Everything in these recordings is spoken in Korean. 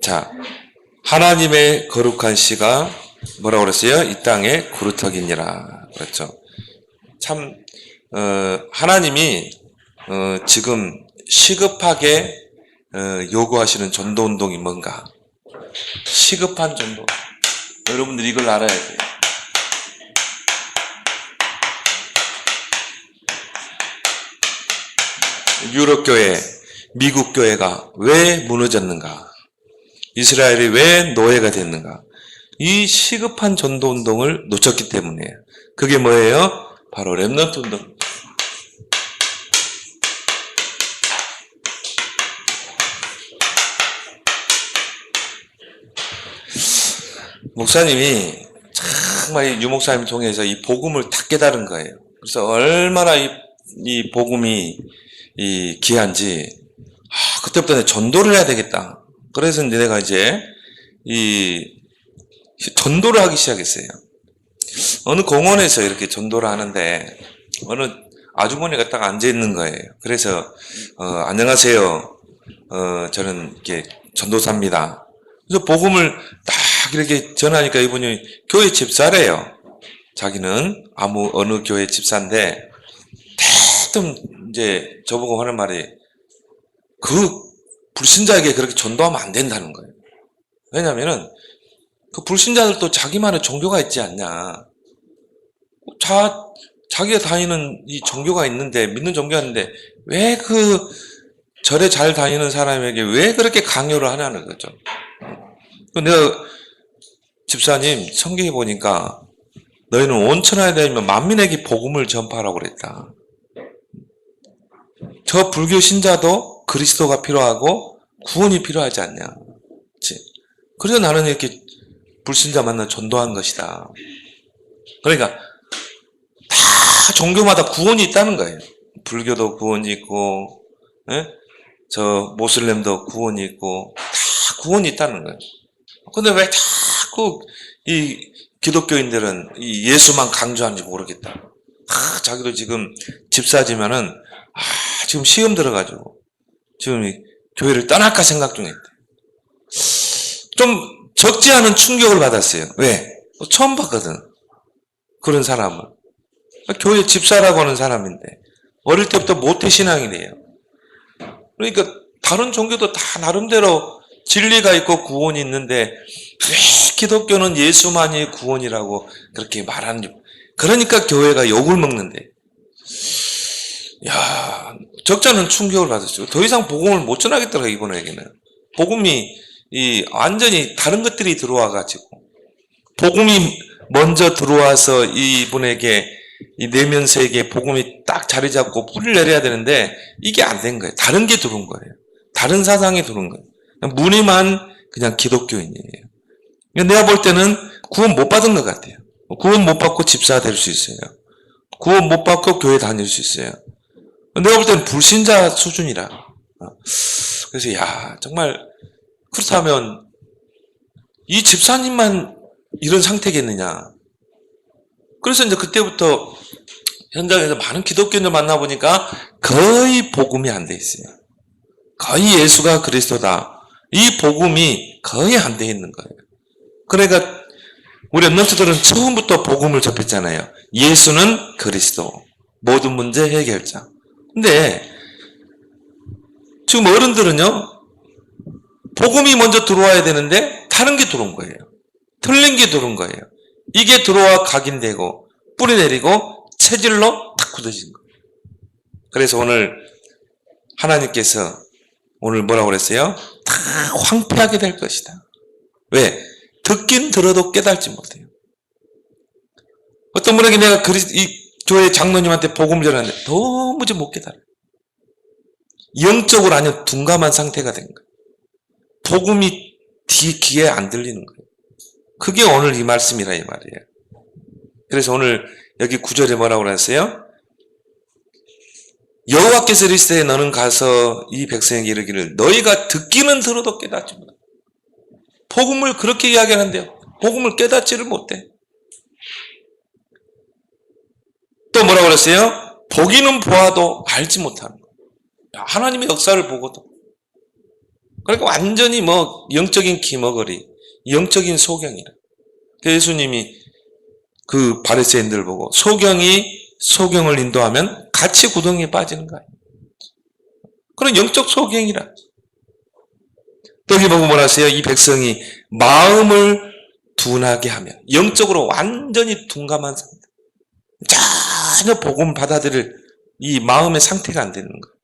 자, 하나님의 거룩한 씨가 뭐라고 그랬어요? 이 땅에 구루터기니라. 그렇죠. 참, 하나님이, 지금 시급하게, 요구하시는 전도운동이 뭔가? 시급한 전도. 여러분들이 이걸 알아야 돼요. 유럽교회, 미국교회가 왜 무너졌는가? 이스라엘이 왜 노예가 됐는가? 이 시급한 전도운동을 놓쳤기 때문이에요. 그게 뭐예요? 바로 렘넌트 운동. 목사님이 정말 유 목사님 통해서 이 복음을 다 깨달은 거예요. 그래서 얼마나 이 복음이 귀한지, 그때부터 내가 전도를 해야 되겠다. 그래서 이제 내가 이제 전도를 하기 시작했어요. 어느 공원에서 이렇게 전도를 하는데 어느 아주머니가 딱 앉아 있는 거예요. 그래서 안녕하세요. 저는 이렇게 전도사입니다. 그래서 복음을 딱 이렇게 전하니까 이분이 교회 집사래요. 자기는 어느 교회 집사인데 대뜸 이제 저보고 하는 말이 그 불신자에게 그렇게 전도하면 안 된다는 거예요. 왜냐면은 그 불신자들도 자기만의 종교가 있지 않냐. 자기가 다니는 이 종교가 있는데, 믿는 종교가 있는데, 왜 그 절에 잘 다니는 사람에게 왜 그렇게 강요를 하냐는 거죠. 내가 집사님 성경에 보니까 너희는 온 천하에 다니면 만민에게 복음을 전파하라고 그랬다. 저 불교 신자도 그리스도가 필요하고 구원이 필요하지 않냐. 그치? 그래서 나는 이렇게 불신자 만나 전도한 것이다. 그러니까 다 종교마다 구원이 있다는 거예요. 불교도 구원이 있고, 저 모슬렘도 구원이 있고, 다 구원이 있다는 거예요. 근데 왜 자꾸 이 기독교인들은 이 예수만 강조하는지 모르겠다. 자기도 지금 집사지만은 지금 시험 들어가지고 지금 이 교회를 떠날까 생각 중에 있대. 좀 적지 않은 충격을 받았어요. 왜? 처음 봤거든. 그런 사람을. 교회 집사라고 하는 사람인데 어릴 때부터 모태신앙이래요. 그러니까 다른 종교도 다 나름대로 진리가 있고 구원이 있는데 왜 기독교는 예수만이 구원이라고 그렇게 말하는지. 그러니까 교회가 욕을 먹는데. 야, 적지 않은 충격을 받았어요. 더 이상 복음을 못 전하겠더라고요, 이분에게는. 복음이 완전히 다른 것들이 들어와가지고 복음이 먼저 들어와서 이분에게 이 내면세계에 복음이 딱 자리 잡고 뿌리를 내려야 되는데 이게 안 된 거예요. 다른 게 들어온 거예요. 다른 사상이 들어온 거예요. 무늬만 그냥 기독교인이에요. 내가 볼 때는 구원 못 받은 것 같아요. 구원 못 받고 집사 될 수 있어요. 구원 못 받고 교회 다닐 수 있어요. 내가 볼 때는 불신자 수준이라. 그래서 정말 그렇다면 이 집사님만 이런 상태겠느냐. 그래서 이제 그때부터 현장에서 많은 기독교인들 만나보니까 거의 복음이 안 돼 있어요. 거의 예수가 그리스도다. 이 복음이 거의 안 돼 있는 거예요. 그러니까 우리 랩런트들은 처음부터 복음을 접했잖아요. 예수는 그리스도. 모든 문제 해결자. 근데 지금 어른들은요. 복음이 먼저 들어와야 되는데 다른 게 들어온 거예요. 틀린 게 들어온 거예요. 이게 들어와 각인되고 뿌리 내리고 체질로 탁 굳어진 거예요. 그래서 오늘 하나님께서 오늘 뭐라고 그랬어요? 다 황폐하게 될 것이다. 왜? 듣긴 들어도 깨달지 못해요. 어떤 분에게 내가 이 교회 장로님한테 복음을 전하는데 도무지 못 깨달아요. 영적으로 아니면 둔감한 상태가 된 거예요. 복음이 귀에 안 들리는 거예요. 그게 오늘 이 말씀이라 이 말이에요. 그래서 오늘 여기 9절에 뭐라고 그랬어요? 여호와께서 이르시되 너는 가서 이 백성에게 이르기를 너희가 듣기는 들어도 깨닫지 못해. 복음을 그렇게 이야기하는데요. 복음을 깨닫지를 못해. 또 뭐라고 그랬어요? 보기는 보아도 알지 못하는 거예요. 하나님의 역사를 보고도. 그러니까 완전히 뭐 영적인 기머거리, 영적인 소경이라. 예수님이 그 바리새인들 보고 소경이 소경을 인도하면 같이 구덩이에 빠지는 거예요. 그런 영적 소경이라. 또 여기 보고 뭐라 하세요? 이 백성이 마음을 둔하게 하면, 영적으로 완전히 둔감한 상태, 전혀 복음 받아들일 이 마음의 상태가 안 되는 거예요.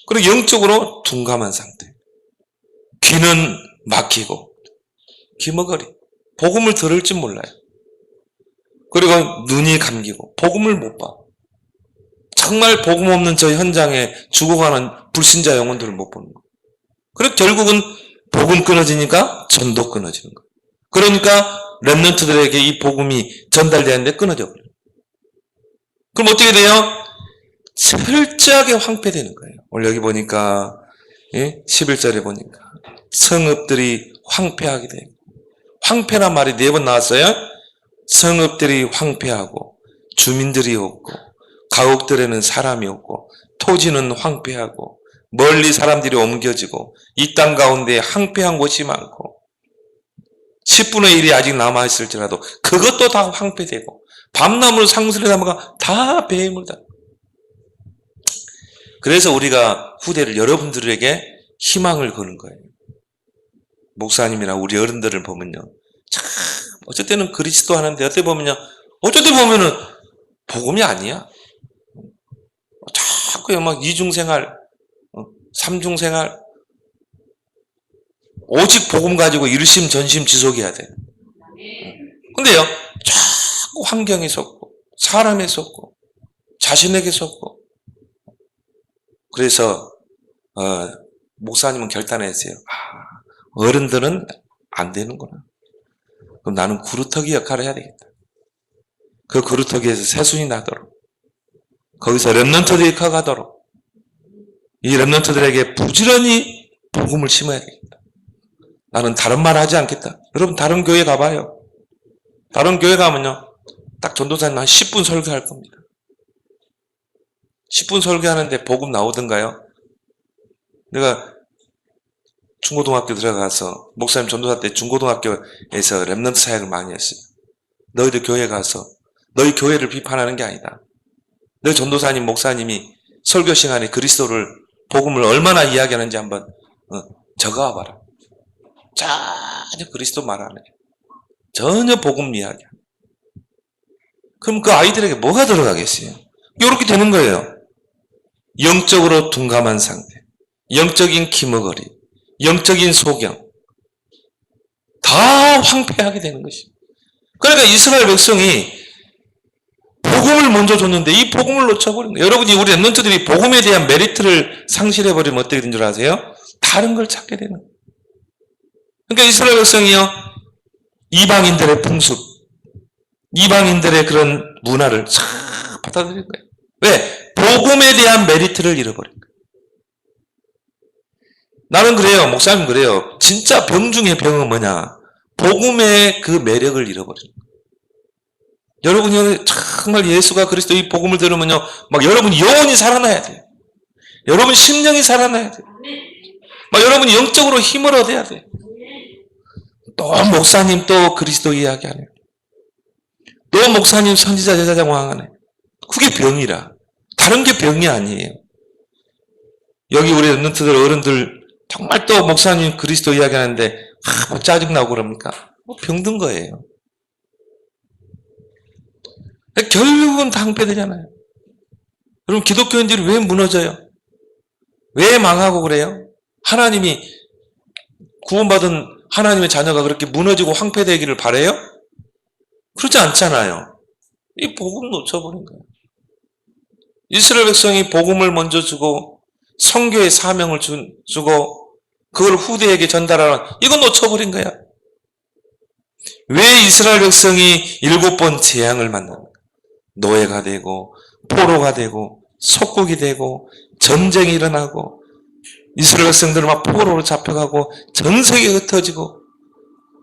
그리고 영적으로 둔감한 상태, 귀는 막히고 기머거리, 복음을 들을 줄 몰라요. 그리고 눈이 감기고 복음을 못 봐. 정말 복음 없는 저 현장에 죽어가는 불신자 영혼들을 못 보는 거예요. 그리고 결국은 복음 끊어지니까 전도 끊어지는 거예요. 그러니까 렘넌트들에게 이 복음이 전달되는데 끊어져 버려요. 그럼 어떻게 돼요? 철저하게 황폐되는 거예요. 오늘 여기 보니까 11절에 보니까 성읍들이 황폐하게 돼요. 황폐란 말이 4번 나왔어요. 성읍들이 황폐하고 주민들이 없고 가옥들에는 사람이 없고 토지는 황폐하고 멀리 사람들이 옮겨지고 이 땅 가운데 황폐한 곳이 많고 10분의 1이 아직 남아있을지라도 그것도 다 황폐되고 밤나무를 상술에 담아가 다 배에 물다. 그래서 우리가 후대를 여러분들에게 희망을 거는 거예요. 목사님이나 우리 어른들을 보면요, 참 어쩔 때는 그리스도 하는데 어떨 때 보면요, 어쩔 때 보면은 복음이 아니야. 자꾸 막 이중생활, 삼중생활, 오직 복음 가지고 일심전심지속해야 돼. 근데요, 자꾸 환경에 속고 사람에 속고 자신에게 속고. 그래서 목사님은 결단했어요. 어른들은 안 되는구나. 그럼 나는 구루터기 역할을 해야 되겠다. 그 구루터기에서 새순이 나도록, 거기서 렘넌트들이 커가도록 이 렘넌트들에게 부지런히 복음을 심어야 되겠다. 나는 다른 말 하지 않겠다. 여러분 다른 교회 가봐요. 다른 교회 가면요, 딱 전도사님 한 10분 설교할 겁니다. 10분 설교하는데 복음 나오던가요? 내가 중고등학교 들어가서 목사님 전도사 때 중고등학교에서 렘넌트 사역을 많이 했어요. 너희들 교회 가서 너희 교회를 비판하는 게 아니다. 너희 전도사님 목사님이 설교 시간에 그리스도를 복음을 얼마나 이야기하는지 한번 적어와 봐라. 전혀 그리스도 말 안 해. 전혀 복음 이야기. 그럼 그 아이들에게 뭐가 들어가겠어요? 이렇게 되는 거예요. 영적으로 둔감한 상태, 영적인 기머거리, 영적인 소경, 다 황폐하게 되는 것입니다. 그러니까 이스라엘 백성이 복음을 먼저 줬는데 이 복음을 놓쳐버린 거예요. 여러분이 우리 렘넌트들이 복음에 대한 메리트를 상실해버리면 어떻게 된 줄 아세요? 다른 걸 찾게 되는 거예요. 그러니까 이스라엘 백성이요, 이방인들의 풍습, 이방인들의 그런 문화를 싹 받아들인 거예요. 왜? 복음에 대한 메리트를 잃어버린 거예요. 나는 그래요. 목사님 그래요. 진짜 병 중에 병은 뭐냐? 복음의 그 매력을 잃어버리는 거예요. 여러분이 정말 예수가 그리스도 이 복음을 들으면요, 막 여러분 영혼이 살아나야 돼요. 여러분 심령이 살아나야 돼요. 막 여러분이 영적으로 힘을 얻어야 돼요. 또 목사님 또 그리스도 이야기하네. 또 목사님 선지자 제사장 왕하네. 그게 병이라. 다른 게 병이 아니에요. 여기 우리 렘넌트들 어른들 정말 또 목사님 그리스도 이야기하는데 뭐 짜증나고 그럽니까? 병든 거예요. 결국은 다 황폐되잖아요. 여러분 기독교인들이 왜 무너져요? 왜 망하고 그래요? 하나님이 구원받은 하나님의 자녀가 그렇게 무너지고 황폐되기를 바라요? 그렇지 않잖아요. 이 복음 놓쳐버린 거예요. 이스라엘 백성이 복음을 먼저 주고 선교의 사명을 주고 그걸 후대에게 전달하는, 이건 놓쳐버린 거야. 왜 이스라엘 백성이 7번 재앙을 만납니까? 노예가 되고 포로가 되고 속국이 되고 전쟁이 일어나고 이스라엘 백성들은 막 포로로 잡혀가고 전 세계가 흩어지고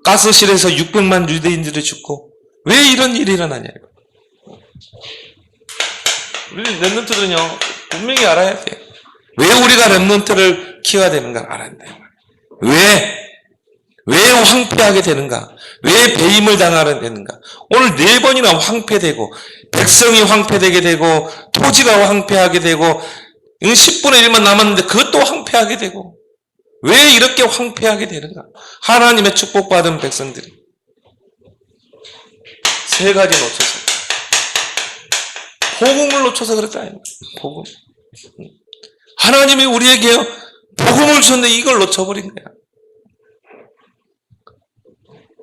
가스실에서 600만 유대인들이 죽고, 왜 이런 일이 일어나냐. 우리 렘넌트들은요 분명히 알아야 돼. 왜 우리가 렘넌트를 키워야 되는가 알아야 된다. 왜 황폐하게 되는가? 왜 배임을 당하게 되는가? 오늘 4번이나 황폐되고, 백성이 황폐되게 되고, 토지가 황폐하게 되고, 10분의 1만 남았는데 그것도 황폐하게 되고, 왜 이렇게 황폐하게 되는가? 하나님의 축복받은 백성들이 3가지 놓쳐서, 복음을 놓쳐서 그랬다. 복음. 하나님이 우리에게 복음을 주셨는데 이걸 놓쳐버린 거야.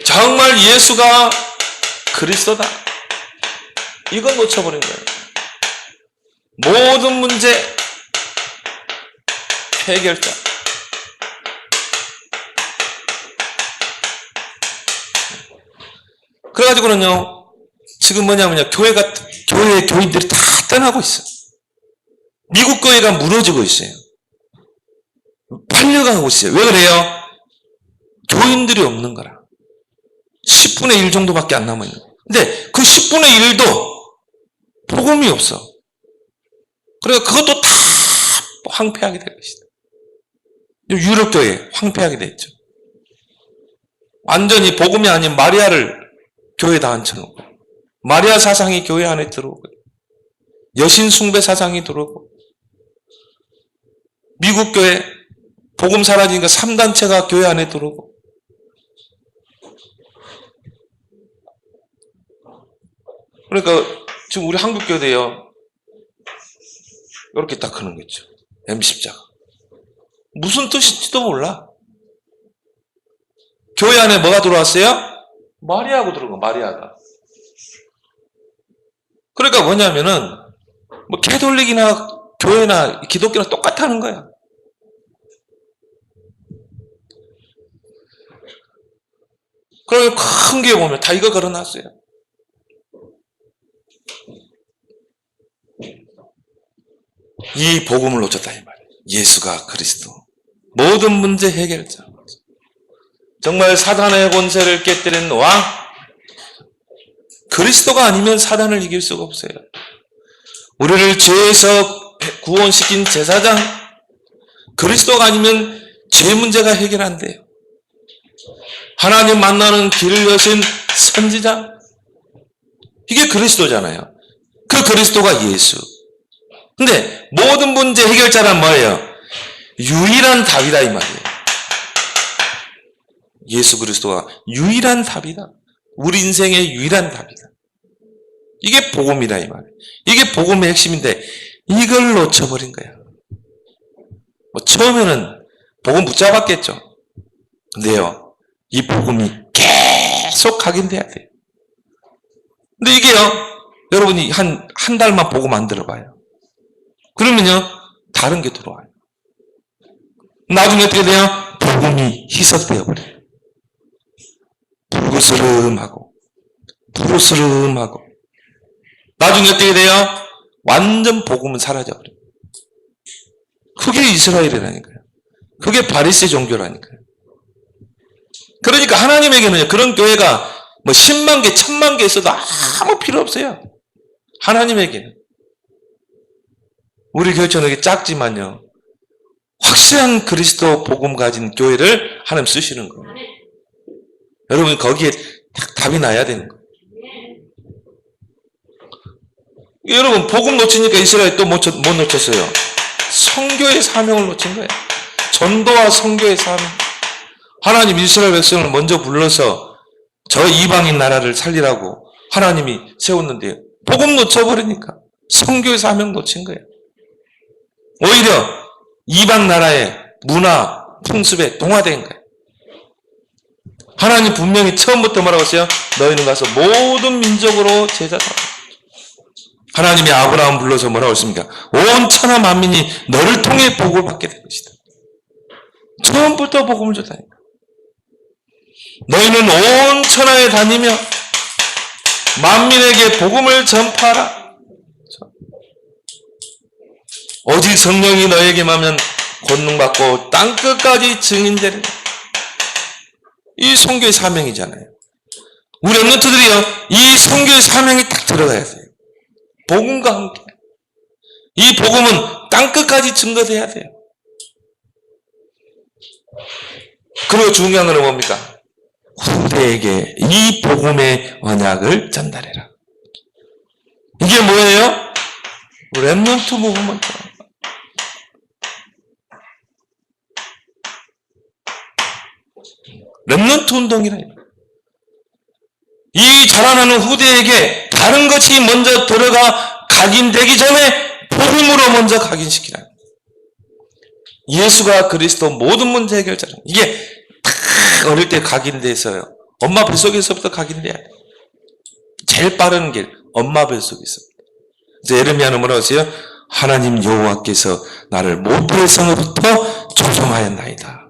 정말 예수가 그리스도다. 이건 놓쳐버린 거예요. 모든 문제 해결자. 그래가지고는요, 지금 뭐냐면요, 교회 교인들이 다 떠나고 있어요. 미국 교회가 무너지고 있어요. 팔려가고 있어요. 왜 그래요? 교인들이 없는 거라. 10분의 1 정도밖에 안 남아요. 근데 그 10분의 1도 복음이 없어. 그러니까 그것도 다 황폐하게 될 것이다. 유럽교회 황폐하게 됐죠. 완전히 복음이 아닌 마리아를 교회에다 앉혀놓고, 마리아 사상이 교회 안에 들어오고, 여신 숭배 사상이 들어오고, 미국 교회 복음 사라지니까 3단체가 교회 안에 들어오고, 그러니까 지금 우리 한국 교회도요, 이렇게 딱 하는 거죠. M십자가. 무슨 뜻인지도 몰라. 교회 안에 뭐가 들어왔어요? 마리아하고 들어온 거, 마리아가. 그러니까 뭐냐면은, 뭐, 캐톨릭이나 교회나 기독교나 똑같다는 거야. 그리고 큰 교회 보면 다 이거 걸어놨어요. 이 복음을 놓쳤다, 이 말이에요. 예수가 그리스도. 모든 문제 해결자. 정말 사단의 권세를 깨뜨리는 왕. 그리스도가 아니면 사단을 이길 수가 없어요. 우리를 죄에서 구원시킨 제사장. 그리스도가 아니면 죄 문제가 해결 안 돼요. 하나님 만나는 길을 여신 선지자. 이게 그리스도잖아요. 그 그리스도가 예수. 근데 모든 문제 해결자란 뭐예요? 유일한 답이다, 이 말이에요. 예수 그리스도가 유일한 답이다. 우리 인생의 유일한 답이다. 이게 복음이다, 이 말이에요. 이게 복음의 핵심인데 이걸 놓쳐버린 거야. 뭐 처음에는 복음 붙잡았겠죠. 근데요, 이 복음이 계속 각인돼야 돼요. 근데 이게요, 여러분이 한 달만 복음 안 들어봐요. 그러면요, 다른 게 들어와요. 나중에 어떻게 돼요? 복음이 희석되어 버려요. 푸르스름하고. 나중에 어떻게 돼요? 완전 복음은 사라져 버려요. 그게 이스라엘이라니까요. 그게 바리새 종교라니까요. 그러니까 하나님에게는 그런 교회가 뭐 10만 개, 1000만 개 있어도 아무 필요 없어요. 하나님에게는. 우리 교회처럼 이렇게 작지만요, 확실한 그리스도 복음 가진 교회를 하나님 쓰시는 거예요. 여러분 거기에 딱 답이 나야 되는 거예요. 여러분 복음 놓치니까 이스라엘 또 못 놓쳤어요. 선교의 사명을 놓친 거예요. 전도와 선교의 사명. 하나님 이스라엘 백성을 먼저 불러서 저 이방인 나라를 살리라고 하나님이 세웠는데 복음 놓쳐버리니까 선교의 사명 놓친 거예요. 오히려 이방 나라의 문화, 풍습에 동화된 거예요. 하나님 분명히 처음부터 뭐라고 했어요? 너희는 가서 모든 민족으로 제자다. 하나님이 아브라함 불러서 뭐라고 했습니까? 온 천하 만민이 너를 통해 복을 받게 될 것이다. 처음부터 복음을 줬다니까. 너희는 온 천하에 다니며 만민에게 복음을 전파하라. 오직 성령이 너에게 임하면 권능받고 땅끝까지 증인되리라. 이 선교의 사명이잖아요. 우리 렘넌트들이요, 이 선교의 사명이 딱 들어가야 돼요. 복음과 함께. 이 복음은 땅끝까지 증거돼야 돼요. 그리고 중요한 건 뭡니까? 후대에게 이 복음의 언약을 전달해라. 이게 뭐예요? 렘넌트 무브먼트. 렘넌트 운동이라. 이 자라나는 후대에게 다른 것이 먼저 들어가 각인되기 전에 복음으로 먼저 각인시키라. 예수가 그리스도 모든 문제 해결자라. 이게 딱 어릴 때 각인돼서요. 엄마 뱃속에서부터 각인돼야 돼. 제일 빠른 길, 엄마 뱃속에서. 그래서 예레미야는 뭐라고 했어요? 하나님 여호와께서 나를 모태에서부터 조성하였나이다.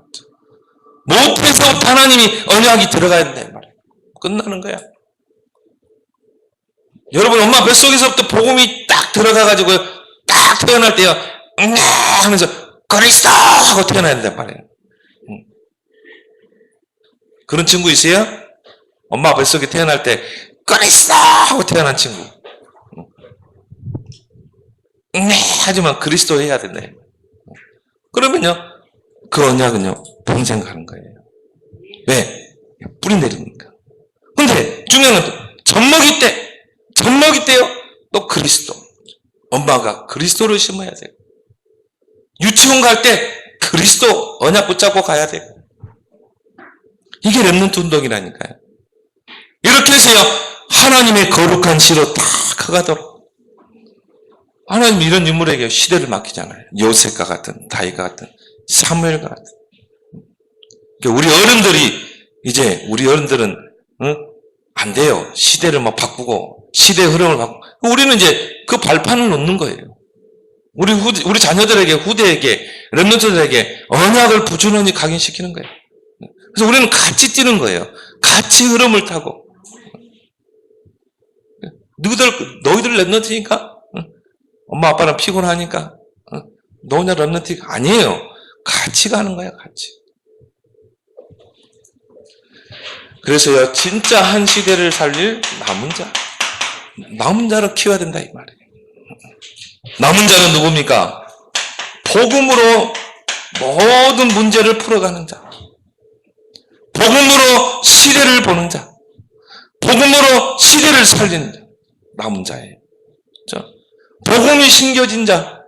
모태에서부터 하나님이 언약이 들어가야 된다 말이에요. 끝나는 거야. 여러분 엄마 뱃속에서부터 복음이 딱 들어가가지고 딱 태어날 때요. 하면서 그리스도 하고 태어나야 된단 말이에요. 그런 친구 있어요? 엄마 뱃속에 태어날 때 그리스도 하고 태어난 친구. 하지만 그리스도 해야 된다. 그러면요 그 언약은요 평생 가는 거예요. 왜? 뿌리 내리니까. 근데 중요한 건 젖먹이 때요 또 그리스도. 엄마가 그리스도를 심어야 돼요. 유치원 갈 때 그리스도 언약 붙잡고 가야 돼요. 이게 렘넌트 운동이라니까요. 이렇게 해서요 하나님의 거룩한 시로 다 커가도록. 하나님 이런 인물에게 시대를 맡기잖아요. 요셉과 같은, 다윗과 같은, 사무엘과 같은. 우리 어른들은 안 돼요. 시대를 막 바꾸고 시대의 흐름을 바꾸고. 우리는 이제 그 발판을 놓는 거예요. 우리 자녀들에게, 후대에게, 렘넌트들에게 언약을 부지런히 각인시키는 거예요. 그래서 우리는 같이 뛰는 거예요. 같이 흐름을 타고. 너희들 렘넌트니까? 엄마 아빠는 피곤하니까? 너 혼자 렘넌트가 아니에요. 같이 가는 거야, 같이. 그래서요, 진짜 한 시대를 살릴 남은 자를 키워야 된다, 이 말이에요. 남은 자는 누굽니까? 복음으로 모든 문제를 풀어가는 자. 복음으로 시대를 보는 자. 복음으로 시대를 살리는 자. 남은 자예요. 그렇죠? 복음이 심겨진 자.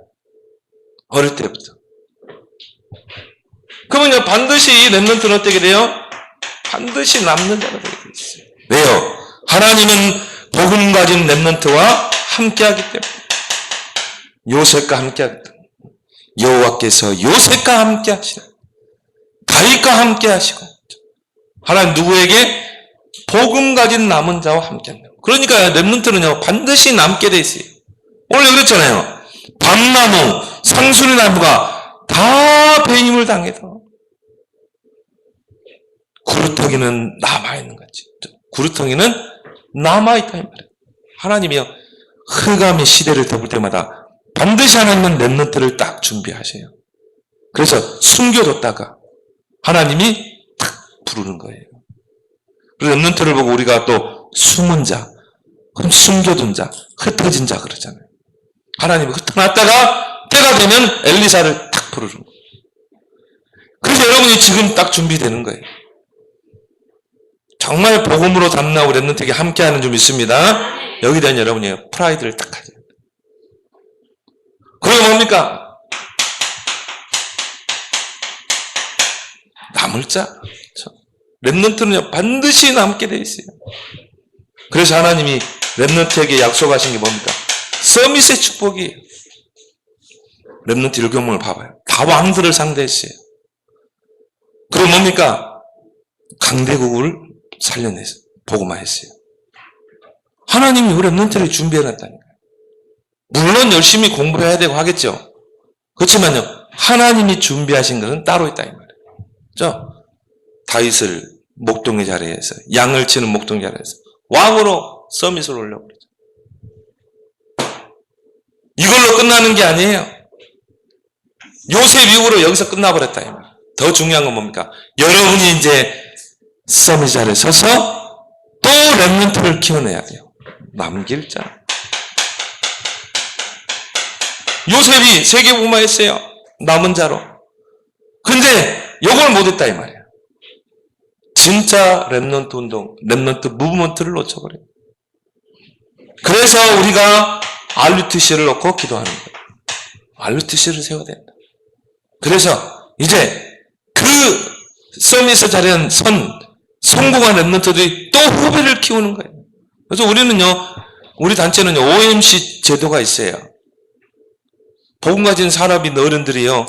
어릴 때부터. 그러면요, 반드시 이 렘넌트는 어떻게 돼요? 반드시 남는 자가 되게 돼 있어요. 왜요? 하나님은 복음 가진 렘넌트와 함께하기 때문에. 요셉과 함께하기 때문에. 여호와께서 요셉과 함께하시라. 다윗과 함께하시고. 하나님 누구에게? 복음 가진 남은 자와 함께한다. 그러니까 렘넌트는요 반드시 남게 돼 있어요. 오늘 그랬잖아요. 밤나무, 상수리 나무가 다 배임을 당해서 구루터기는 남아있는 거지. 구루터기는 남아있다 이 말이에요. 하나님이요 흑암의 시대를 덮을 때마다 반드시 하나님은 렘넌트를 딱 준비하셔요. 그래서 숨겨뒀다가 하나님이 딱 부르는 거예요. 그래서 렘넌트를 보고 우리가 또 숨은 자, 그럼 숨겨둔 자, 흩어진 자 그러잖아요. 하나님이 흩어놨다가 때가 되면 엘리사를 딱 부르는 거예요. 그래서 여러분이 지금 딱 준비되는 거예요. 정말 복음으로 담나고 렘넌트에게 함께하는 좀 있습니다. 여기에 대한 여러분이 프라이드를 딱 가져요. 그게 뭡니까? 남을 자. 렘넌트는 반드시 남게 돼 있어요. 그래서 하나님이 렘넌트에게 약속하신 게 뭡니까? 서밋의 축복이에요. 렘넌트 율법문을 봐봐요. 다 왕들을 상대했어요. 그리고 뭡니까? 강대국을 살려내서 복음화했어요. 하나님이 우리 렘넌트를 준비해놨다니까요. 물론 열심히 공부해야 되고 하겠죠. 그렇지만요. 하나님이 준비하신 것은 따로 있다 이 말이에요. 그렇죠? 다윗을 목동의 자리에서 양을 치는 목동의 자리에서 왕으로 서밋을 올려버리죠. 이걸로 끝나는 게 아니에요. 요셉 이후로 여기서 끝나버렸다 이 말이에요. 더 중요한 건 뭡니까? 여러분이 이제 서밋 자리에 서서 또 렘넌트를 키워내야 돼요. 남길 자. 요셉이 세계복음화했어요. 남은 자로. 근데 요걸 못했다 이 말이야. 진짜 렘넌트 운동, 렘넌트 무브먼트를 놓쳐버려요. 그래서 우리가 RUTC를 놓고 기도하는 거예요. RUTC를 세워야 된다. 그래서 이제 그 서밋에 자리한 성공한 렘넌트들이 또 후배를 키우는 거예요. 그래서 우리 단체는요, OMC 제도가 있어요. 복음 가진 산업인 어른들이요,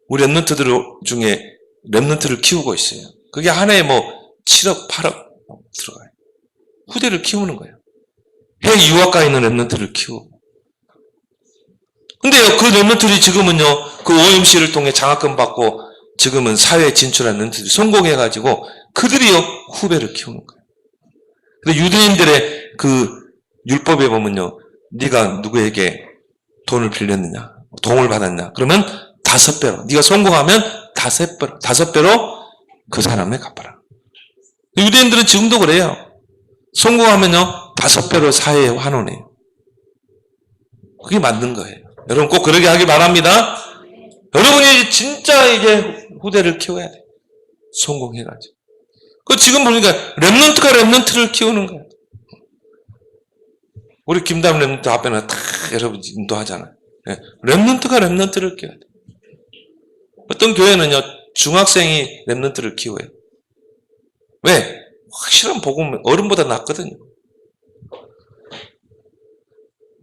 우리 렘넌트들 중에 렘넌트를 키우고 있어요. 그게 한 해에 7억, 8억 들어가요. 후대를 키우는 거예요. 해외 유학 가 있는 렘넌트를 키우고. 근데요, 그 렘넌트들이 지금은요, 그 OMC를 통해 장학금 받고 지금은 사회에 진출한 렘넌트들이 성공해가지고 그들이요, 후배를 키우는 거예요. 근데 유대인들의 그 율법에 보면요, 네가 누구에게 돈을 빌렸느냐, 도움을 받았냐, 그러면 5배로, 네가 성공하면 5배로 그 사람에 갚아라. 유대인들은 지금도 그래요. 성공하면요, 5배로 사회에 환원해요. 그게 맞는 거예요. 여러분 꼭 그러게 하기 바랍니다. 여러분이 진짜 이제 후대를 키워야 돼요. 성공해가지고. 지금 보니까 렘넌트가 렘넌트를 키우는 거예요. 우리 김담 렘넌트 앞에는 다 여러분 인도하잖아요. 렘넌트가 렘넌트를 키워야 돼요. 어떤 교회는요, 중학생이 렘넌트를 키워요. 왜? 확실한 복음, 어른보다 낫거든요.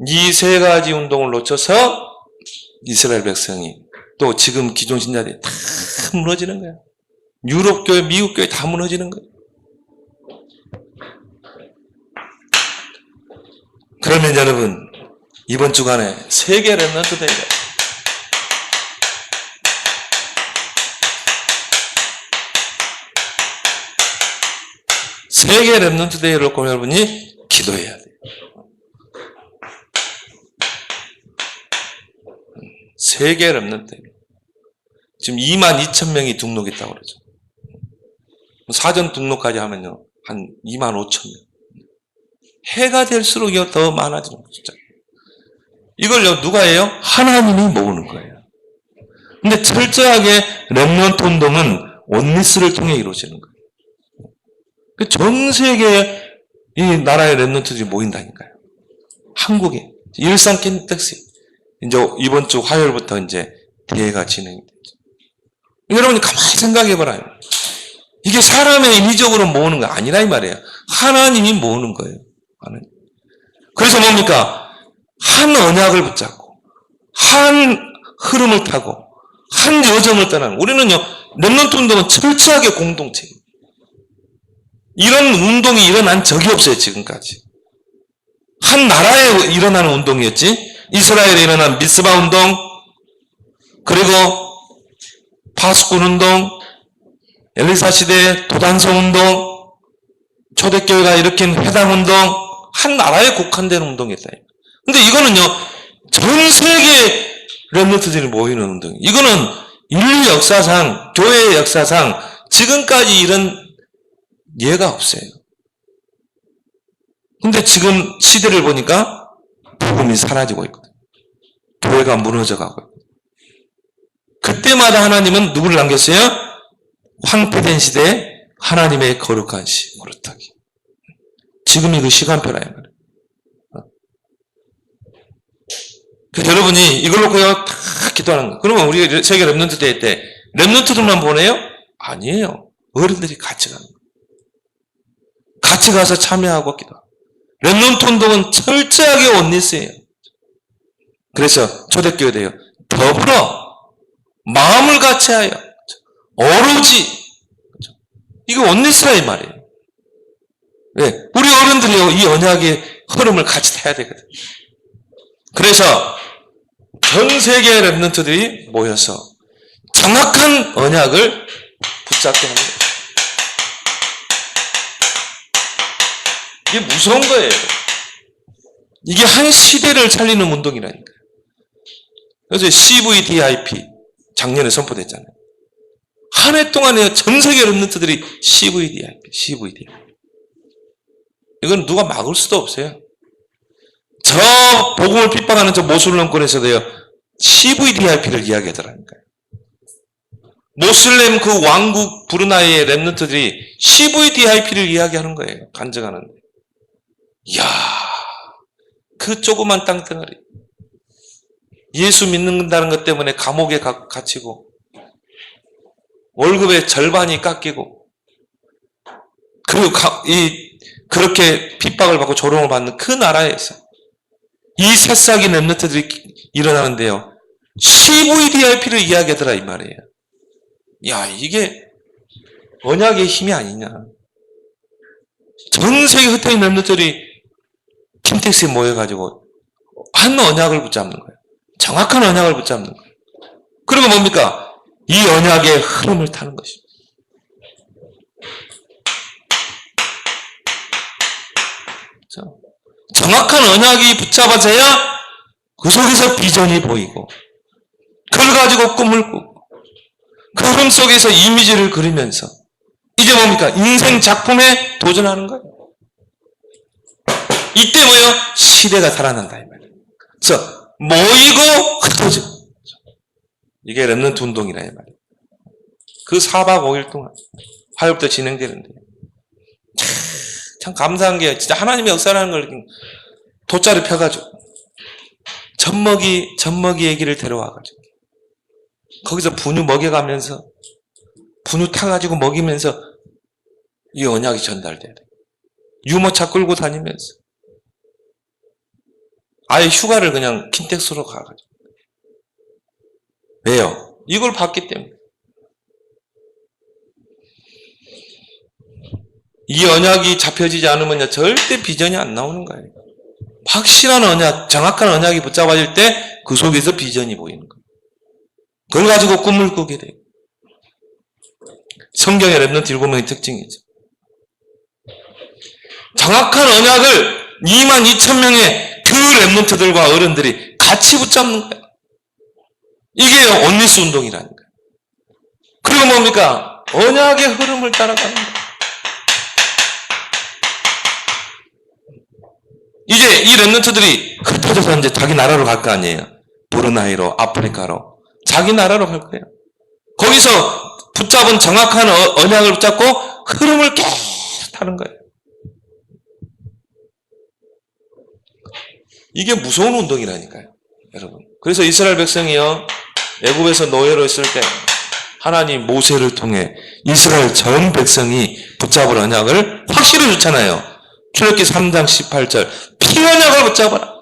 이 세 가지 운동을 놓쳐서 이스라엘 백성이 또 지금 기존 신자들이 다 무너지는 거예요. 유럽 교회, 미국 교회 다 무너지는 거예요. 그러면 여러분, 이번 주간에 세계 렘넌트 대회, 세계 렘넌트 대회를 놓고 여러분이 기도해야 돼요. 세계 렘넌트 대회. 지금 22,000명이 등록했다고 그러죠. 사전 등록까지 하면요, 한 25,000명. 해가 될수록 더 많아지는 거죠. 진짜. 이걸요, 누가 해요? 하나님이 모으는 거예요. 근데 철저하게 렘넌트 운동은 원리스를 통해 이루어지는 거예요. 전 세계에 이 나라의 렘넌트들이 모인다니까요. 한국에. 일산 킨텍스. 이제 이번 주 화요일부터 이제 대회가 진행이 되죠. 여러분이 가만히 생각해봐라요. 이게 사람의 인위적으로 모으는 거 아니라 이 말이에요. 하나님이 모으는 거예요. 하나님. 그래서 뭡니까? 한 언약을 붙잡고, 한 흐름을 타고, 한 여정을 떠나는. 우리는요, 렘넌트 운동은 철저하게 공동체예요. 이런 운동이 일어난 적이 없어요, 지금까지. 한 나라에 일어나는 운동이었지. 이스라엘에 일어난 미스바 운동, 그리고 파수꾼 운동, 엘리사 시대 도단성 운동, 초대교회가 일으킨 회당 운동, 한 나라에 국한된 운동이었다. 근데 이거는요, 전 세계 렘넌트들이 모이는 운동이에요. 이거는 인류 역사상, 교회의 역사상 지금까지 이런 예가 없어요. 근데 지금 시대를 보니까 복음이 사라지고 있거든요. 교회가 무너져 가고 있거든요. 그때마다 하나님은 누구를 남겼어요? 황폐된 시대에 하나님의 거룩한 시, 그렇다기. 지금이 그 시간표라 이 말이에요. 그래서 여러분이 이걸 놓고요, 다 기도하는 거예요. 그러면 우리 세계 렘넌트 대회 때 렘넌트들만 보내요? 아니에요. 어른들이 같이 가는 거예요. 같이 가서 참여하고 기도하고. 렘넌트 운동은 철저하게 원리스예요. 그래서 초대교회도요, 더불어 마음을 같이하여 오로지 이거 원리스라 이 말이에요. 왜? 우리 어른들이요, 이 언약의 흐름을 같이 타야 되거든. 그래서 전 세계의 렘넌트들이 모여서 정확한 언약을 붙잡게 하는 거예요. 이게 무서운 거예요. 이게 한 시대를 살리는 운동이라니까요. 그래서 CVDIP 작년에 선포됐잖아요. 한 해 동안에 전 세계 렘넌트들이 CVDIP. 이건 누가 막을 수도 없어요. 저 복음을 핍박하는 저 모슬렘권에서도요, CVDIP를 이야기하더라니까요. 모슬렘 그 왕국 브루나이의 렘넌트들이 CVDIP를 이야기하는 거예요. 간증하는데. 이야, 그 조그만 땅덩어리. 예수 믿는다는 것 때문에 감옥에 갇히고 월급의 절반이 깎이고 그리고 그렇게 핍박을 받고 조롱을 받는 그 나라에서 이 새싹이 렘넌트들이 일어나는데요. CVDIP를 이야기하더라 이 말이에요. 야, 이게 언약의 힘이 아니냐. 전 세계 흩어진 렘넌트들이 킨텍스에 모여가지고 한 언약을 붙잡는 거예요. 정확한 언약을 붙잡는 거예요. 그리고 뭡니까? 이 언약의 흐름을 타는 것입니다. 정확한 언약이 붙잡아져야 그 속에서 비전이 보이고 그걸 가지고 꿈을 꾸고 그 흐름 속에서 이미지를 그리면서 이제 뭡니까? 인생 작품에 도전하는 거예요. 이때 뭐예요? 시대가 살아난다 이 말이에요. 그래서 모이고 흩어지고 이게 렘넌트 운동이라 이 말이에요. 그 4박 5일 동안 화요일부터 진행되는데 참 감사한 게 진짜 하나님의 역사라는 걸 돗자리 펴가지고 젖먹이 애기를 데려와가지고 거기서 분유 먹여가면서 분유 타가지고 먹이면서 이 언약이 전달돼야 돼. 유모차 끌고 다니면서 아예 휴가를 그냥 킨텍스로 가가지고. 왜요? 이걸 봤기 때문에. 이 언약이 잡혀지지 않으면 절대 비전이 안 나오는 거예요. 확실한 언약, 정확한 언약이 붙잡아질 때 그 속에서 비전이 보이는 거예요. 그걸 가지고 꿈을 꾸게 돼요. 성경의 렘넌트 7명의 특징이죠. 정확한 언약을 22,000명의 그 렘넌트들과 어른들이 같이 붙잡는 거예요. 이게 온리스 운동이라는 거예요. 그리고 뭡니까? 언약의 흐름을 따라가는 거예요. 이제 이 렘넌트들이 흩어져서 이제 자기 나라로 갈 거 아니에요. 브루나이로, 아프리카로. 자기 나라로 갈 거예요. 거기서 붙잡은 정확한 언약을 붙잡고 흐름을 계속 타는 거예요. 이게 무서운 운동이라니까요, 여러분. 그래서 이스라엘 백성이요, 애굽에서 노예로 있을 때 하나님 모세를 통해 이스라엘 전 백성이 붙잡을 언약을 확실히 주잖아요. 출애굽기 3장 18절 피언약을 붙잡아라.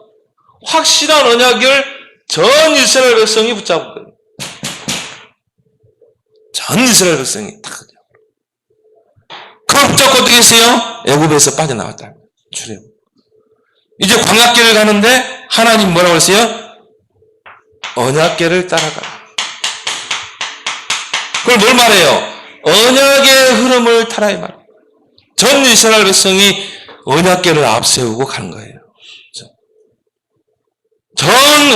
확실한 언약을 전 이스라엘 백성이 붙잡은 거예요. 전 이스라엘 백성이 다 그걸 붙잡고 어떻게 했어요? 애굽에서 빠져나왔다. 출애굽. 이제 광야길을 가는데 하나님 뭐라고 했어요? 언약궤를 따라가라. 그걸 뭘 말해요? 언약의 흐름을 타라 이 말이에요. 전 이스라엘 백성이 언약궤를 앞세우고 가는 거예요. 전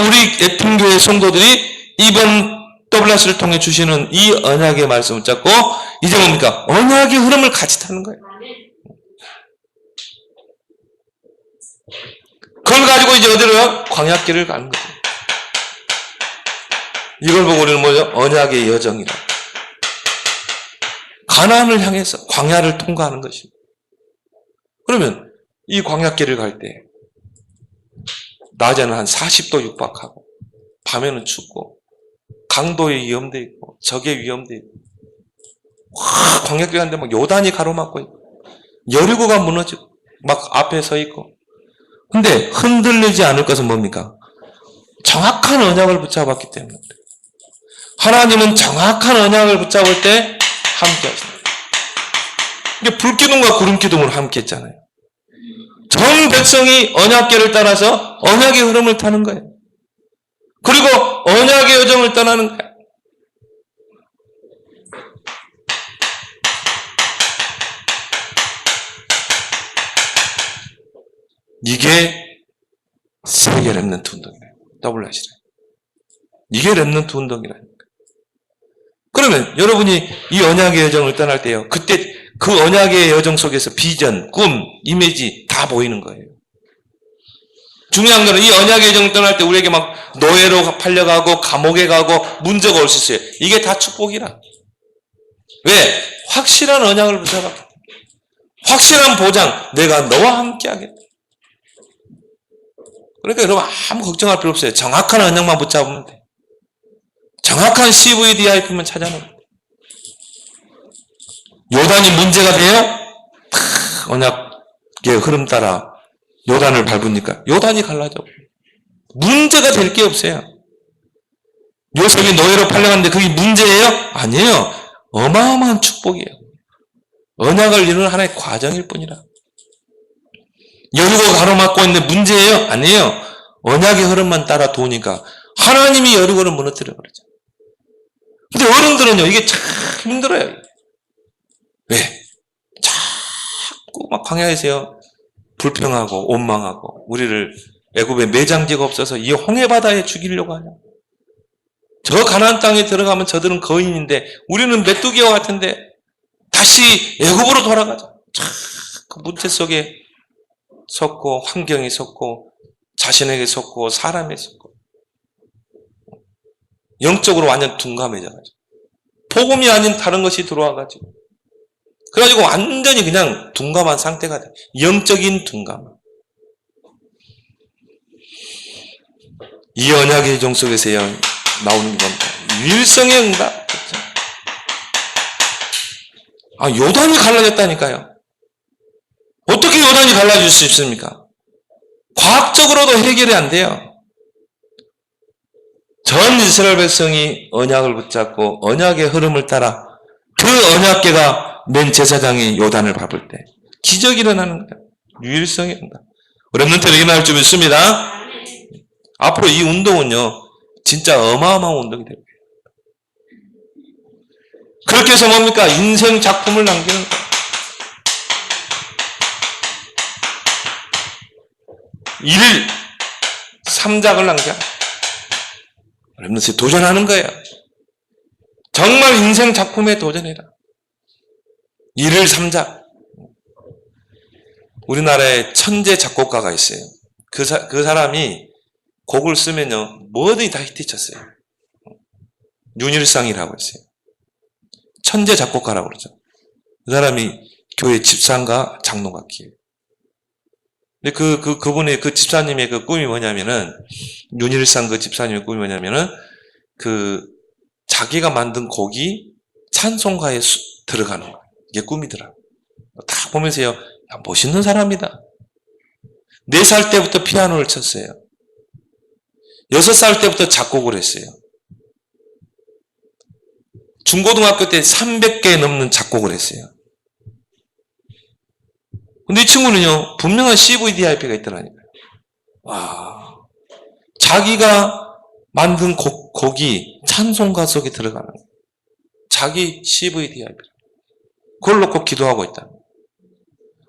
우리 애통교회 성도들이 이번 WRC를 통해 주시는 이 언약의 말씀을 잡고 이제 뭡니까? 언약의 흐름을 같이 타는 거예요. 그걸 가지고 이제 어디로? 광야길을 가는 거예요. 이걸 보고 우리는 뭐죠? 언약의 여정이라. 가나안을 향해서 광야를 통과하는 것입니다. 그러면 이 광야길을 갈 때 낮에는 한 40도 육박하고 밤에는 춥고 강도의 위험도 있고 적의 위험도 있고 광야길 가는데 막 요단이 가로막고 있고 여리고가 무너지고 막 앞에 서 있고 근데 흔들리지 않을 것은 뭡니까? 정확한 언약을 붙잡았기 때문에 하나님은 정확한 언약을 붙잡을 때 함께 하십니다. 이게 불기둥과 구름기둥을 함께 했잖아요. 전 백성이 언약궤를 따라서 언약의 흐름을 타는 거예요. 그리고 언약의 여정을 떠나는 거예요. 이게 세계 렘넌트 운동이래요. WRC래. 이게 렘넌트 운동이라니까. 그러면 여러분이 이 언약의 여정을 떠날 때요. 그때 그 언약의 여정 속에서 비전, 꿈, 이미지 다 보이는 거예요. 중요한 거는 이 언약의 정 떠날 때 우리에게 막 노예로 팔려가고 감옥에 가고 문제가 올 수 있어요. 이게 다 축복이라. 왜? 확실한 언약을 붙잡았기 때문에. 확실한 보장, 내가 너와 함께 하겠다. 그러니까 여러분 아무 걱정할 필요 없어요. 정확한 언약만 붙잡으면 돼. 정확한 CVDIP만 찾아내면 돼. 요단이 문제가 돼요? 언약의 흐름 따라 요단을 밟으니까 요단이 갈라져. 문제가 될 게 없어요. 요셉이 노예로 팔려갔는데 그게 문제예요? 아니에요. 어마어마한 축복이에요. 언약을 이루는 하나의 과정일 뿐이라. 여리고가 가로막고 있는데 문제예요? 아니에요. 언약의 흐름만 따라 도우니까 하나님이 여리고를 무너뜨려 버리죠. 근데 어른들은요, 이게 참 힘들어요. 왜? 자꾸 막 광야에서요, 불평하고 원망하고 우리를 애굽에 매장지가 없어서 이 홍해바다에 죽이려고 하냐. 저 가나안 땅에 들어가면 저들은 거인인데 우리는 메뚜기와 같은데 다시 애굽으로 돌아가자. 그 문제 속에 섰고 환경에 섰고 자신에게 섰고 사람에 섰고 영적으로 완전 둔감해져가지고 복음이 아닌 다른 것이 들어와가지고 그래가지고 완전히 그냥 둔감한 상태가 돼. 영적인 둔감. 이 언약의 종 속에서 나오는 겁니다. 유일성의 응답. 요단이 갈라졌다니까요. 어떻게 요단이 갈라질 수 있습니까? 과학적으로도 해결이 안 돼요. 전 이스라엘 백성이 언약을 붙잡고 언약의 흐름을 따라 그 언약궤가 맨 제사장이 요단을 밟을 때 기적이 일어나는 거예요. 유일성의 응답. 렘넌트는 일어날 줄 믿습니다. 앞으로 이 운동은요, 진짜 어마어마한 운동이 될 거예요. 그렇게 해서 뭡니까? 인생 작품을 남기는 거예요. 일일 3작을 남겨. 렘넌트에 도전하는 거예요. 정말 인생 작품에 도전해라. 일일 3작. 우리나라에 천재 작곡가가 있어요. 그 사람이 곡을 쓰면요, 뭐든지 다 히트쳤어요. 윤일상이라고 있어요. 천재 작곡가라고 그러죠. 그 사람이 교회 집사인가 장로각이에요. 근데 그분의 그 집사님의 그 꿈이 뭐냐면은, 윤일상 그 집사님의 꿈이 뭐냐면은, 자기가 만든 곡이 찬송가에 들어가는 거예요. 이게 꿈이더라고요. 다 보면서요, 야, 멋있는 사람이다. 4살 때부터 피아노를 쳤어요. 6살 때부터 작곡을 했어요. 중고등학교 때 300개 넘는 작곡을 했어요. 근데 이 친구는요, 분명한 CVDIP가 있더라니까요. 와, 자기가 만든 곡이 찬송가 속에 들어가는 거예요. 자기 CVDIP. 그걸 놓고 기도하고 있다.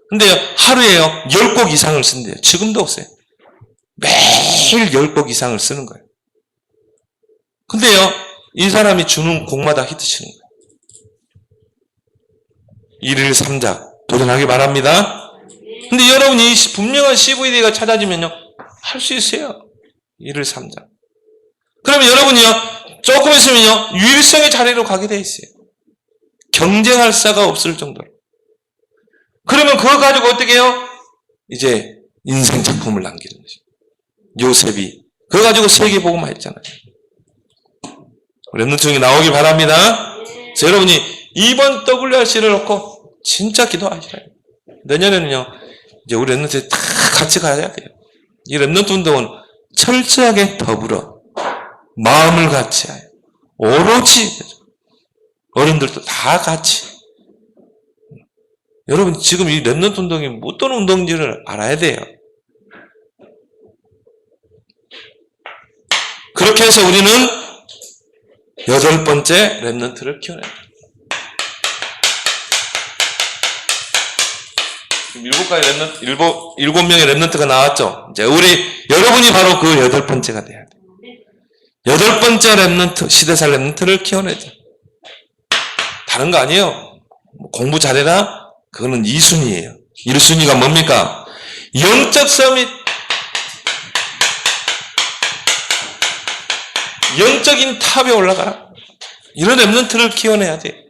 근데요, 하루에요, 10곡 이상을 쓴대요. 지금도 없어요. 매일 10곡 이상을 쓰는 거예요. 근데요, 이 사람이 주는 곡마다 히트치는 거예요. 일일 3작 도전하기 바랍니다. 근데 여러분이 분명한 CVD가 찾아지면요, 할 수 있어요. 일일 3작. 그러면 여러분이요, 조금 있으면요, 유일성의 자리로 가게 돼 있어요. 경쟁할 사가 없을 정도로. 그러면 그거 가지고 어떻게 해요? 이제 인생 작품을 남기는 거죠. 요셉이 그거 가지고 세계복음화 했잖아요. 렘넌트 중에 나오길 바랍니다. 그래서 여러분이 이번 WRC를 놓고 진짜 기도하시라요. 내년에는요, 이제 우리 렘넌트 다 같이 가야 돼요. 이 렘넌트 운동은 철저하게 더불어 마음을 같이 해요. 오로지 어른들도 다 같이. 여러분 지금 이 렘넌트 운동이 어떤 운동인지를 알아야 돼요. 그렇게 해서 우리는 8번째 렘넌트를 키워내요. 7명의 렘넌트가 나왔죠. 이제 여러분이 바로 그 8번째가 돼야 돼요. 8번째 렘넌트, 시대살 렘넌트를 키워내죠. 다른 거 아니에요. 공부 잘해라? 그거는 2순위예요. 1순위가 뭡니까? 영적 서밋. 영적인 탑에 올라가라. 이런 렘넌트를 키워내야 돼.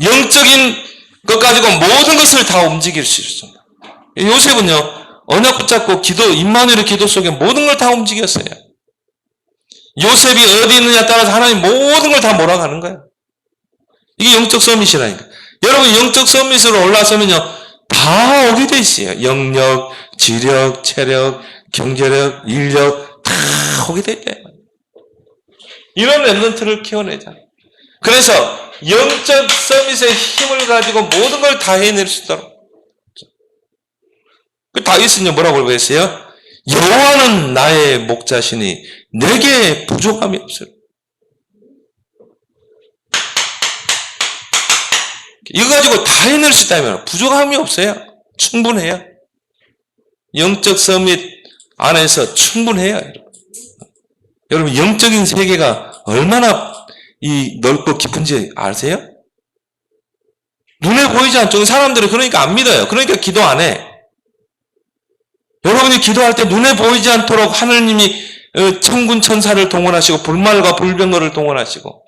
영적인 것 가지고 모든 것을 다 움직일 수 있습니다. 요셉은요, 언약 붙잡고 기도, 임마누엘의 기도 속에 모든 걸 다 움직였어요. 요셉이 어디 있느냐에 따라서 하나님 모든 걸 다 몰아가는 거예요. 이게 영적 서밋이라니까. 여러분, 영적 서밋으로 올라서면요, 다 오게 돼 있어요. 영력, 지력, 체력, 경제력, 인력, 다 오게 돼 있대요. 이런 렘넌트를 키워내자. 그래서 영적 서밋의 힘을 가지고 모든 걸 다 해낼 수 있도록. 그 다윗은요, 뭐라고 했어요? 여호와는 나의 목자시니 내게 부족함이 없어요. 이거 가지고 다 해낼 수 있다면 부족함이 없어요. 충분해요. 영적 서밋 안에서 충분해요. 여러분, 영적인 세계가 얼마나 넓고 깊은지 아세요? 눈에 보이지 않죠. 사람들은 그러니까 안 믿어요. 그러니까 기도 안 해. 여러분이 기도할 때 눈에 보이지 않도록 하느님이 천군 천사를 동원하시고 불말과 불병거를 동원하시고,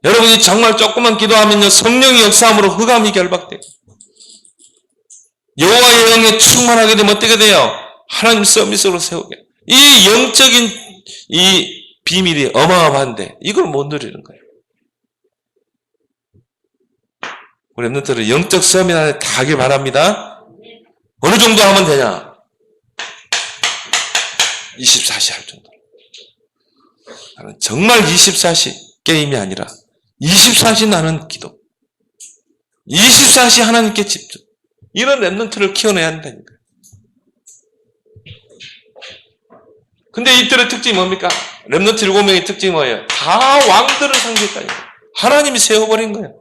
여러분이 정말 조금만 기도하면요, 성령의 역사함으로 흑암이 결박돼요. 여호와의 영에 충만하게 되면 어떻게 돼요? 하나님 서밋으로 세우게. 이 영적인 이 비밀이 어마어마한데 이걸 못 누리는 거예요. 우리 렘넌트들 영적 서밋 안에 다 하길 바랍니다. 어느 정도 하면 되냐? 24시 할 정도. 나는 정말 24시 게임이 아니라 24시 나는 기도. 24시 하나님께 집중. 이런 렘넌트를 키워내야 한다니까요. 근데 이들의 특징이 뭡니까? 렘넌트 7명의 특징이 뭐예요? 다 왕들을 상대했다니까요. 하나님이 세워버린 거예요.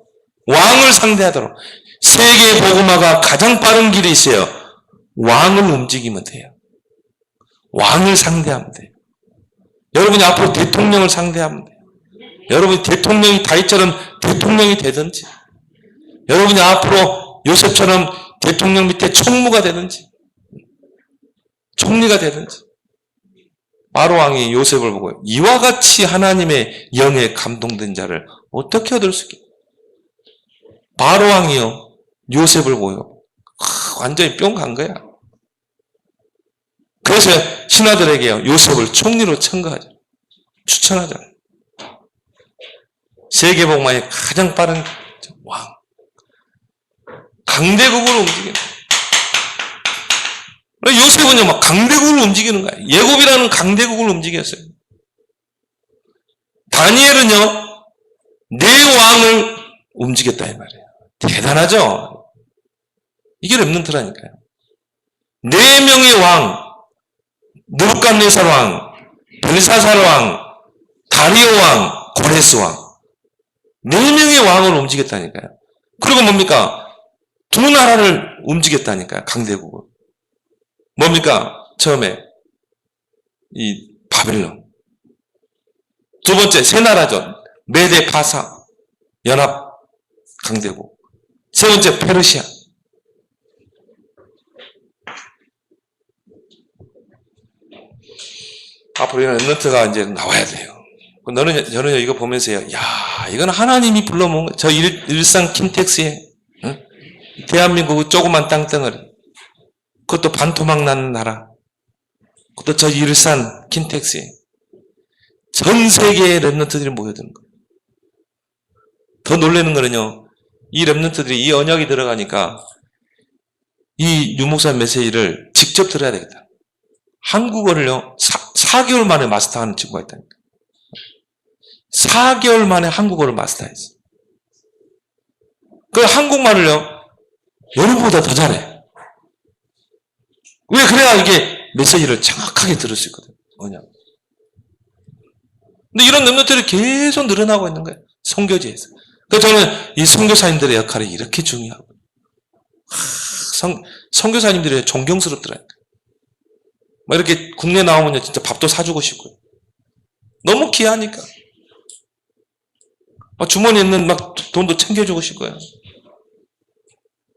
왕을 상대하도록. 세계 복음화가 가장 빠른 길이 있어요. 왕을 움직이면 돼요. 왕을 상대하면 돼요. 여러분이 앞으로 대통령을 상대하면 돼요. 여러분이 대통령이 다윗처럼 대통령이 되든지, 여러분이 앞으로 요셉처럼 대통령 밑에 총무가 되든지, 총리가 되든지. 바로 왕이 요셉을 보고 이와 같이 하나님의 영에 감동된 자를 어떻게 얻을 수 있겠냐. 바로 왕이요, 요셉을 보고 완전히 뿅 간 거야. 그래서 신하들에게요, 요셉을 총리로 청구하죠. 추천하잖아요. 세계복음화의 가장 빠른 왕. 강대국을 움직이는 거예요. 요셉은요, 막 강대국을 움직이는 거예요. 예굽이라는 강대국을 움직였어요. 다니엘은요, 네 왕을 움직였다 이 말이에요. 대단하죠? 이게 렘넌트라니까요. 4명의 왕, 느부갓네살 왕, 벨사살 왕, 다리오 왕, 고레스 왕. 4명의 왕을 움직였다니까요. 그리고 뭡니까? 2나라를 움직였다니까요. 강대국을. 뭡니까? 처음에 이 바벨론. 두 번째 3나라죠. 메데 파사 연합 강대국. 세 번째 페르시아. 앞으로 이런 렘넌트가 이제 나와야 돼요. 저는 이거 보면서요, 야, 이건 하나님이 불러모은 거예요. 저 일산 킨텍스에, 응? 대한민국 조그만 땅덩어리, 그것도 반토막 나는 나라, 그것도 저 일산 킨텍스에 전 세계의 렘넌트들이 모여드는 거예요. 더 놀라는 거는요, 이 렘넌트들이 이 언약이 들어가니까 이 유목사 메시지를 직접 들어야 되겠다. 한국어를요, 4개월 만에 마스터하는 친구가 있다니까. 4개월 만에 한국어를 마스터했어. 그 한국말을요, 여러분보다 더 잘해. 왜? 그래야 이게 메시지를 정확하게 들을 수 있거든. 뭐냐. 근데 이런 렘넌트들이 계속 늘어나고 있는 거예요. 선교지에서. 그래서 저는 이 선교사님들의 역할이 이렇게 중요하고, 선교사님들이 존경스럽더라고요. 뭐 이렇게 국내 나오면 진짜 밥도 사주고 싶고요. 너무 귀하니까. 주머니에 있는 막 돈도 챙겨주고 싶고요.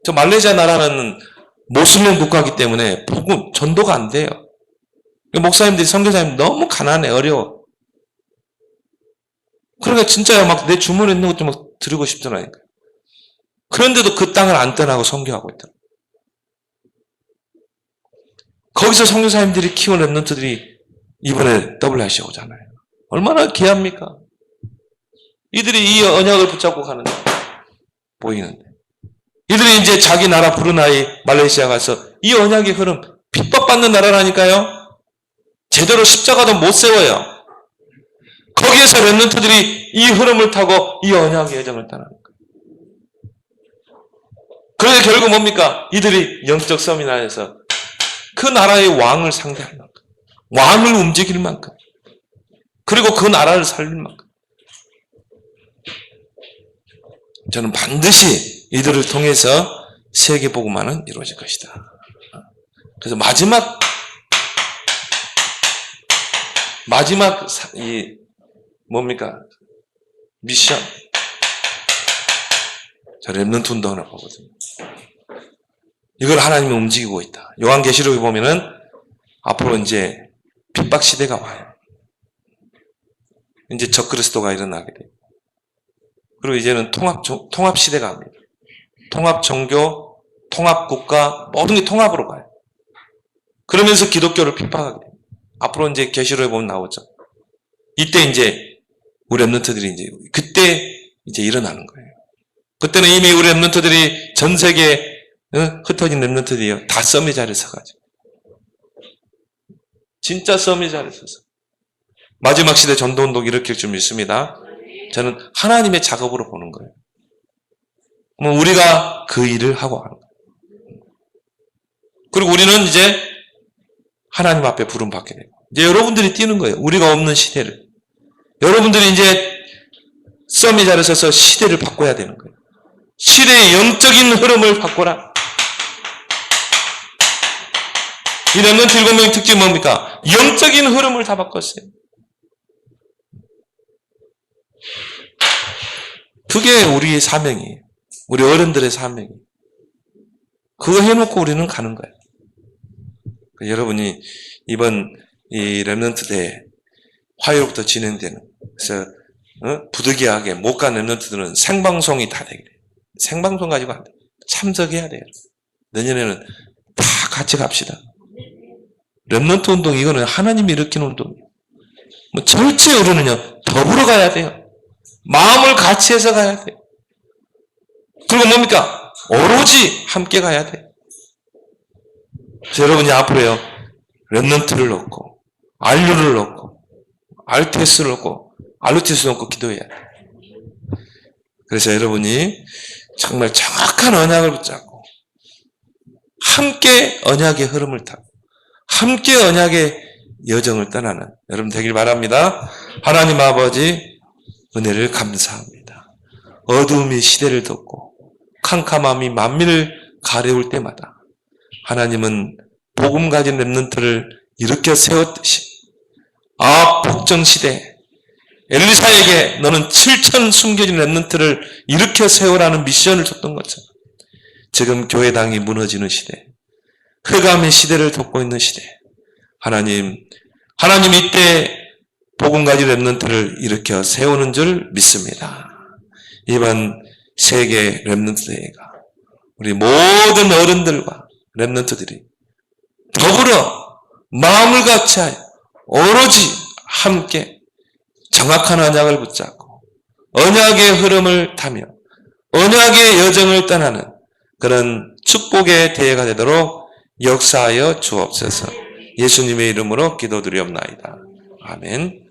저 말레이시아 나라는 모슬림 국가이기 때문에 복음 전도가 안 돼요. 목사님들이, 선교사님 너무 가난해, 어려워. 그러니까 진짜야 막 내 주머니에 있는 것도 막 드리고 싶더라니까. 그런데도 그 땅을 안 떠나고 선교하고 있다. 거기서 선교사님들이 키운 랩런트들이 이번에 WRC 오잖아요. 얼마나 귀합니까? 이들이 이 언약을 붙잡고 가는데 보이는데 이들이 이제 자기 나라 브루나이 말레이시아 가서 이 언약의 흐름 핍박받는 나라라니까요. 제대로 십자가도 못 세워요. 거기에서 랩런트들이 이 흐름을 타고 이 언약의 여정을 떠나는 거예요. 그런데 결국 뭡니까? 이들이 영적 서미나에서 그 나라의 왕을 상대할 만큼, 왕을 움직일 만큼, 그리고 그 나라를 살릴 만큼 저는 반드시 이들을 통해서 세계복음화는 이루어질 것이다. 그래서 마지막 이 뭡니까? 미션. 저 랩런트 운동을 보거든요. 이걸 하나님이 움직이고 있다. 요한계시록에 보면은 앞으로 이제 핍박 시대가 와요. 이제 적그리스도가 일어나게 돼요. 그리고 이제는 통합 시대가 옵니다. 통합 종교, 통합 국가, 모든 게 통합으로 가요. 그러면서 기독교를 핍박하게 돼요. 앞으로 이제 계시록에 보면 나오죠. 이때 이제 우리 랩런트들이 이제 그때 이제 일어나는 거예요. 그때는 이미 우리 랩런트들이 전 세계에 흩어진 랩런트들이요 다 썸의 자리에 서가지고 진짜 썸의 자리에 서서 마지막 시대 전도운동 일으킬 줄 믿습니다. 저는 하나님의 작업으로 보는 거예요. 그럼 우리가 그 일을 하고 하는 거예요. 그리고 우리는 이제 하나님 앞에 부름 받게 되고 이제 여러분들이 뛰는 거예요. 우리가 없는 시대를. 여러분들이 이제 썸의 자리에 서서 시대를 바꿔야 되는 거예요. 시대의 영적인 흐름을 바꿔라. 이 랩런트 7명의 특징이 뭡니까? 영적인 흐름을 다 바꿨어요. 그게 우리의 사명이에요. 우리 어른들의 사명이에요. 그거 해놓고 우리는 가는 거예요. 여러분이 이번 이 랩런트 대회 화요일부터 진행되는 그래서 부득이하게 못 간 랩런트들은 생방송이 다 되게 돼요. 생방송 가지고 안 돼요. 참석해야 돼요. 내년에는 다 같이 갑시다. 랩런트 운동 이거는 하나님이 일으키는 운동이에요. 뭐 절대 우리는요 더불어 가야 돼요. 마음을 같이 해서 가야 돼요. 그리고 뭡니까? 오로지 함께 가야 돼요. 그래서 여러분이 앞으로요 랩런트를 넣고 RU를 넣고 RTS를 넣고 RTS를 넣고 기도해야 돼요. 그래서 여러분이 정말 정확한 언약을 붙잡고 함께 언약의 흐름을 타고 함께 언약의 여정을 떠나는 여러분 되길 바랍니다. 하나님 아버지 은혜를 감사합니다. 어두움이 시대를 덮고 캄캄함이 만민을 가려울 때마다 하나님은 복음 가진 랩런트를 일으켜 세웠듯이 복정시대 엘리사에게 너는 7천 숨겨진 랩런트를 일으켜 세우라는 미션을 줬던 것처럼 지금 교회당이 무너지는 시대 흑암의 시대를 덮고 있는 시대 하나님 이때 복음 가진 랩런트를 일으켜 세우는 줄 믿습니다. 이번 세계 랩런트 대회가 우리 모든 어른들과 랩런트들이 더불어 마음을 같이하여 오로지 함께 정확한 언약을 붙잡고 언약의 흐름을 타며 언약의 여정을 떠나는 그런 축복의 대회가 되도록 역사하여 주옵소서. 예수님의 이름으로 기도드리옵나이다. 아멘.